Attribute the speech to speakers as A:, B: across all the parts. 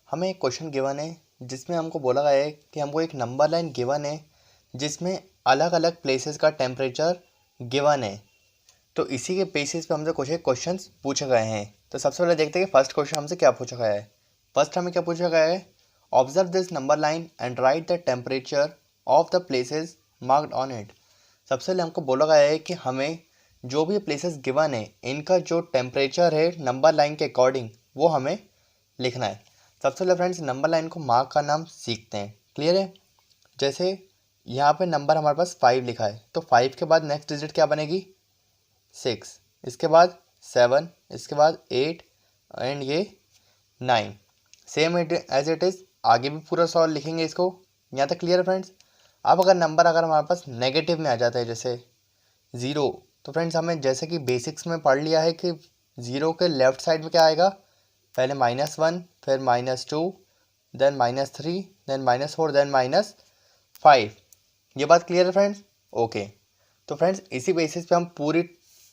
A: हमें एक question given है जिसमें हमको बोला गया है कि हमको एक नंबर लाइन गिवन है जिसमें अलग अलग प्लेसेस का टेम्परेचर गिवन है। तो इसी के बेसिस पे हमसे कुछ एक क्वेश्चंस पूछे गए हैं। तो सबसे पहले देखते हैं कि फर्स्ट क्वेश्चन हमसे क्या पूछा गया है। फर्स्ट हमें क्या पूछा गया है, observe this number line and right the temperature of the places marked on it. सबसे पहले हमको बोला गया है कि हमें जो भी प्लेसेस गिवन है इनका जो टेम्परेचर है नंबर लाइन के अकॉर्डिंग वो हमें लिखना है। सबसे पहले फ्रेंड्स नंबर लाइन को मार्क का नाम सीखते हैं। क्लियर है। जैसे यहाँ पे नंबर हमारे पास 5 लिखा है तो 5 के बाद नेक्स्ट डिजिट क्या बनेगी 6, इसके बाद 7, इसके बाद 8 एंड ये 9। सेम एज इट इज़ आगे भी पूरा सॉल्व लिखेंगे इसको। यहाँ तक क्लियर है फ्रेंड्स। अब अगर नंबर अगर हमारे पास नेगेटिव में आ जाता है जैसे 0, तो फ्रेंड्स हमें जैसे कि बेसिक्स में पढ़ लिया है कि 0 के लेफ्ट साइड में क्या आएगा, पहले -1 फिर -2 देन -3 देन -4 देन -5। ये बात क्लियर है फ्रेंड्स। ओके। तो फ्रेंड्स इसी बेसिस पे हम पूरी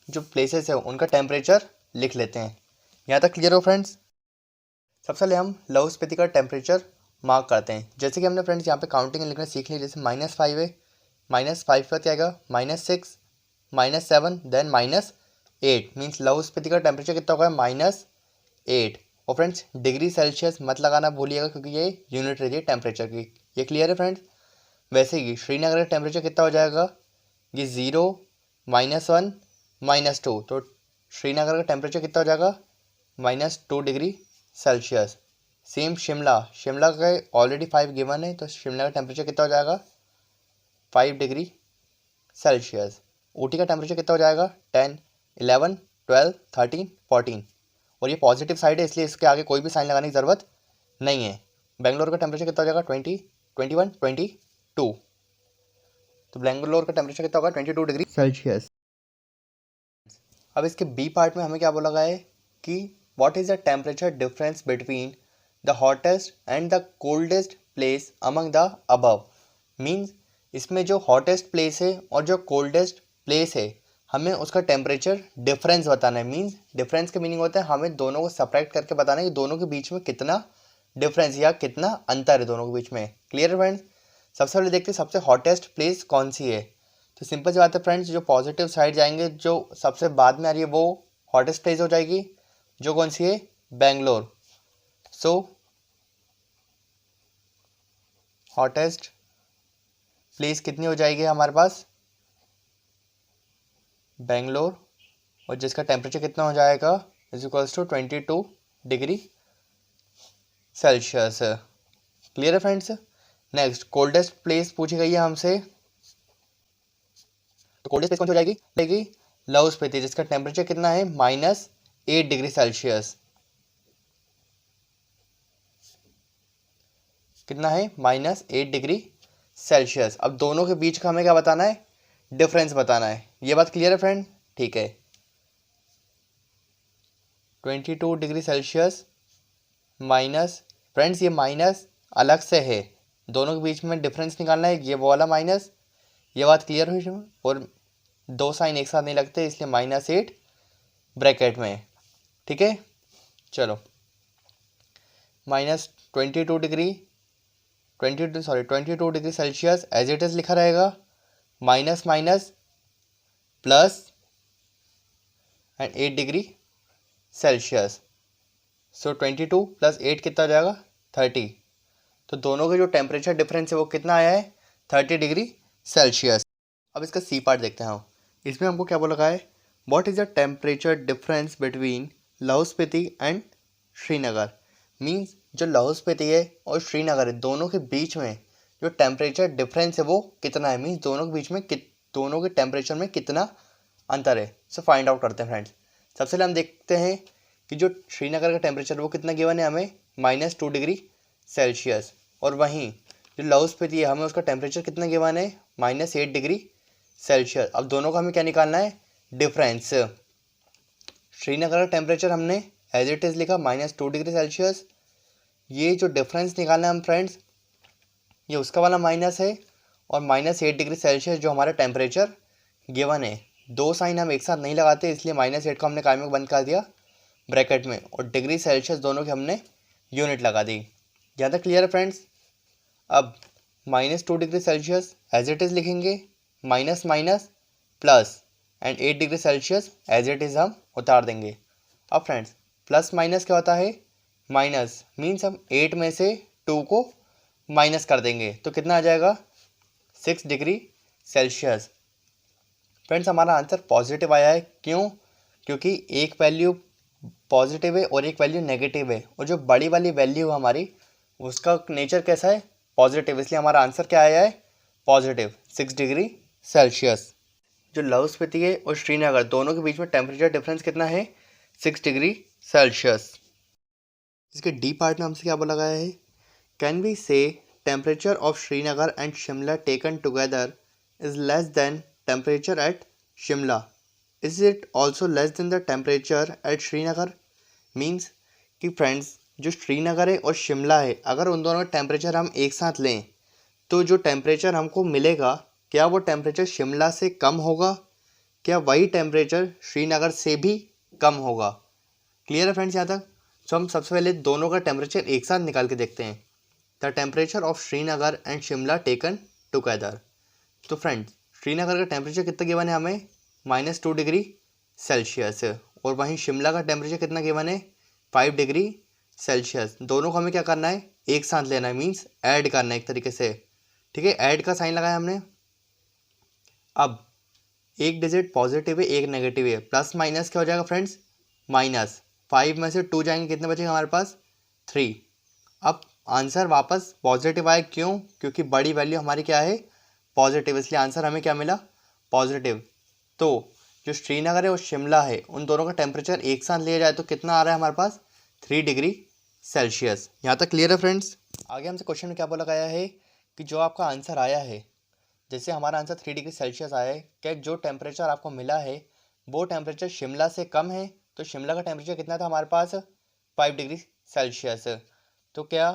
A: जो प्लेसेस है उनका टेम्परेचर लिख लेते हैं। यहाँ तक क्लियर हो फ्रेंड्स। सबसे पहले हम लघु स्फीति का टेम्परेचर मार्क करते हैं। जैसे कि हमने फ्रेंड्स यहाँ पे काउंटिंग लिखना सीख ली। जैसे -5 है, -5 का क्या आएगा -6 -7 देन -8 मीन्स लघु स्फीति का टेम्परेचर कितना होगा -8। और फ्रेंड्स डिग्री सेल्सियस मत लगाना भूलिएगा क्योंकि ये यूनिट रहती है टेम्परेचर की। ये क्लियर है फ्रेंड्स। वैसे ही श्रीनगर का टेम्परेचर कितना हो जाएगा, ये 0 -1 -2 तो श्रीनगर का टेम्परेचर कितना हो जाएगा -2 डिग्री सेल्सियस। सेम शिमला का ऑलरेडी 5 गिवन है तो शिमला का टेम्परेचर कितना हो जाएगा 5 डिग्री सेल्सियस। ऊटी का टेम्परेचर कितना हो जाएगा 10 11 12 13 14। और ये पॉजिटिव साइड है इसलिए इसके आगे कोई भी साइन लगाने की ज़रूरत नहीं है। बेंगलोर का टेम्परेचर कितना हो जाएगा 20 21 22। तो बेंगलोर का टेम्परेचर कितना होगा 22 डिग्री सेल्सियस। अब इसके बी पार्ट में हमें क्या बोला गया है कि what is the temperature difference between the hottest and the coldest place among the above. Means इसमें जो हॉटेस्ट प्लेस है और जो कोल्डेस्ट प्लेस है हमें उसका टेम्परेचर डिफरेंस बताना है। मीन्स डिफरेंस का मीनिंग होता है हमें दोनों को सेपरेट करके बताना है कि दोनों के बीच में कितना डिफरेंस या कितना अंतर है दोनों के बीच में। क्लियर है फ्रेंड्स। सबसे पहले देखते हैं सबसे हॉटेस्ट प्लेस कौन सी है। तो सिंपल सी बात है फ्रेंड्स, जो पॉजिटिव साइड जाएंगे जो सबसे बाद में आ रही है वो हॉटेस्ट प्लेस हो जाएगी, जो कौन सी है बेंगलोर। सो हॉटेस्ट प्लेस कितनी हो जाएगी हमारे पास बेंगलोर, और जिसका टेम्परेचर कितना हो जाएगा is equals to 22 degree Celsius. Clear है फ्रेंड्स। नेक्स्ट कोल्डेस्ट प्लेस पूछी गई है हमसे। तो कोल्डेस्ट प्लेस कौन सी हो जाएगी लघु स्फीति, जिसका टेम्परेचर कितना है -8 डिग्री सेल्सियस। कितना है -8 डिग्री सेल्सियस। अब दोनों के बीच का हमें क्या बताना है, डिफरेंस बताना है। ये बात क्लियर है फ्रेंड। ठीक है। 22 डिग्री सेल्सियस माइनस, फ्रेंड्स ये माइनस अलग से है, दोनों के बीच में डिफरेंस निकालना है, ये वाला माइनस। ये बात क्लियर हुई। और दो साइन एक साथ नहीं लगते इसलिए -8 ब्रैकेट में। ठीक है। चलो -22 degree 22 degree Celsius as it is लिखा रहेगा, minus minus plus and 8 degree Celsius. So 22 + 8 कितना हो जाएगा 30। तो दोनों के जो टेम्परेचर डिफरेंस है वो कितना आया है 30 डिग्री सेल्सियस। अब इसका सी पार्ट देखते हैं हम। इसमें हमको क्या बोला गया है, what is the temperature difference between Lahaul Spiti and Srinagar. Means जो लाहौल स्पीति है और श्रीनगर है दोनों के बीच में जो टेम्परेचर डिफरेंस है वो कितना है। मीन्स दोनों के बीच में दोनों के टेम्परेचर में कितना अंतर है। सो फाइंड आउट करते हैं फ्रेंड्स। सबसे पहले हम देखते हैं कि जो श्रीनगर का टेम्परेचर वो कितना गिवन है हमें -2 डिग्री सेल्सियस। और वहीं जो लाहौल स्पीति है हमें उसका टेम्परेचर कितना गिवन है -8 डिग्री सेल्सियस। अब दोनों का हमें क्या निकालना है, डिफरेंस। श्रीनगर का टेम्परेचर हमने एज इट इज़ लिखा -2 डिग्री सेल्सियस। ये जो डिफरेंस निकालना है हम फ्रेंड्स, ये उसका वाला माइनस है और -8 डिग्री सेल्सियस जो हमारा टेम्परेचर गिवन है। दो साइन हम एक साथ नहीं लगाते इसलिए -8 को हमने काय में बंद कर दिया ब्रैकेट में, और डिग्री सेल्सियस दोनों की हमने यूनिट लगा दी। यहाँ तक क्लियर है फ्रेंड्स। अब -2 degree Celsius as it is लिखेंगे, minus minus plus and 8 degree Celsius as it is हम उतार देंगे। अब फ्रेंड्स प्लस माइनस क्या होता है, माइनस मीन्स हम 8 में से 2 को माइनस कर देंगे तो कितना आ जाएगा 6 डिग्री सेल्सियस। फ्रेंड्स हमारा आंसर पॉजिटिव आया है, क्यों? क्योंकि एक वैल्यू पॉजिटिव है और एक वैल्यू नेगेटिव है, और जो बड़ी वाली वैल्यू है हमारी उसका नेचर कैसा है, पॉजिटिव, इसलिए हमारा आंसर क्या आया है, पॉजिटिव 6 डिग्री सेल्सियस। जो लाहौल स्पीति है और श्रीनगर दोनों के बीच में टेम्परेचर डिफरेंस कितना है, 6 डिग्री सेल्सियस। इसके डी पार्ट में हमसे क्या बोला गया है, कैन वी से temperature of Srinagar and Shimla taken together is less than temperature at Shimla, is it also less than the temperature at Srinagar. Means कि फ्रेंड्स जो श्रीनगर है और शिमला है, अगर उन दोनों का टेम्परेचर हम एक साथ लें तो जो टेम्परेचर हमको मिलेगा क्या वो टेम्परेचर शिमला से कम होगा, क्या वही टेम्परेचर श्रीनगर से भी कम होगा। क्लियर है फ्रेंड्स यहाँ तक। तो हम सबसे पहले दोनों का टेम्परेचर एक साथ निकाल के देखते हैं। The temperature of Srinagar and Shimla taken together. तो फ्रेंड्स श्रीनगर का टेम्परेचर कितना गिवन है हमें, -2 डिग्री सेल्सियस, और वहीं शिमला का टेम्परेचर कितना गिवन है, 5 डिग्री सेल्सियस। दोनों को हमें क्या करना है, एक साथ लेना है, मीन्स ऐड करना है एक तरीके से। ठीक है, ऐड का साइन लगाया हमने। अब एक डिजिट पॉजिटिव है एक नेगेटिव है, प्लस माइनस क्या हो जाएगा फ्रेंड्स, माइनस 5 में से 2 जाएंगे, कितने बचेगा हमारे पास, 3। अब आंसर वापस पॉजिटिव आया, क्यों? क्योंकि बड़ी वैल्यू हमारी क्या है, पॉजिटिव, इसलिए आंसर हमें क्या मिला, पॉजिटिव। तो जो श्रीनगर है और शिमला है उन दोनों का टेम्परेचर एक साथ लिया जाए तो कितना आ रहा है हमारे पास, 3 डिग्री सेल्सियस। यहाँ तक क्लियर है फ्रेंड्स। आगे हमसे क्वेश्चन में क्या बोला गया है कि जो आपका आंसर आया है, जैसे हमारा आंसर 3 डिग्री सेल्सियस आया है, क्या जो टेम्परेचर आपको मिला है वो टेम्परेचर शिमला से कम है, तो शिमला का टेम्परेचर कितना था हमारे पास, 5 डिग्री सेल्सियस। तो क्या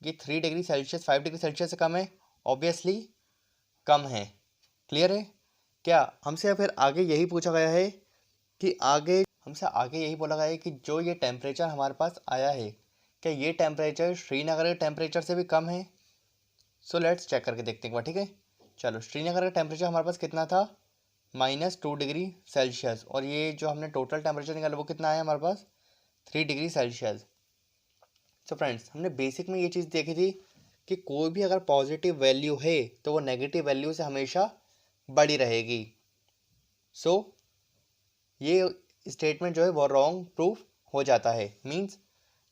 A: ये 3 डिग्री सेल्सियस 5 डिग्री सेल्सियस से कम है, ऑब्वियसली कम है। क्लियर है। क्या हमसे फिर आगे यही पूछा गया है कि हमसे आगे यही बोला गया है कि जो ये टेम्परेचर हमारे पास आया है क्या ये टेम्परेचर श्रीनगर के टेम्परेचर से भी कम है। सो लेट्स चेक करके देखते हैं एक बार। ठीक है, चलो श्रीनगर का टेम्परेचर हमारे पास कितना था, -2 डिग्री सेल्सियस, और ये जो हमने टोटल टेम्परेचर निकाला वो कितना आया हमारे पास, 3 डिग्री सेल्सियस। तो फ्रेंड्स हमने बेसिक में ये चीज़ देखी थी कि कोई भी अगर पॉजिटिव वैल्यू है तो वो नेगेटिव वैल्यू से हमेशा बड़ी रहेगी। सो ये स्टेटमेंट जो है वो रॉन्ग प्रूफ हो जाता है। मीन्स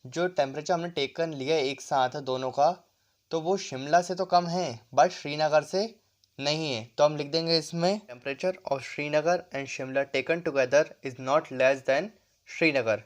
A: जो टेम्परेचर हमने टेकन लिया एक साथ दोनों का, तो वो शिमला से तो कम है बट श्रीनगर से नहीं है। तो हम लिख देंगे इसमें, temperature of Srinagar and Shimla taken together is not less than Srinagar.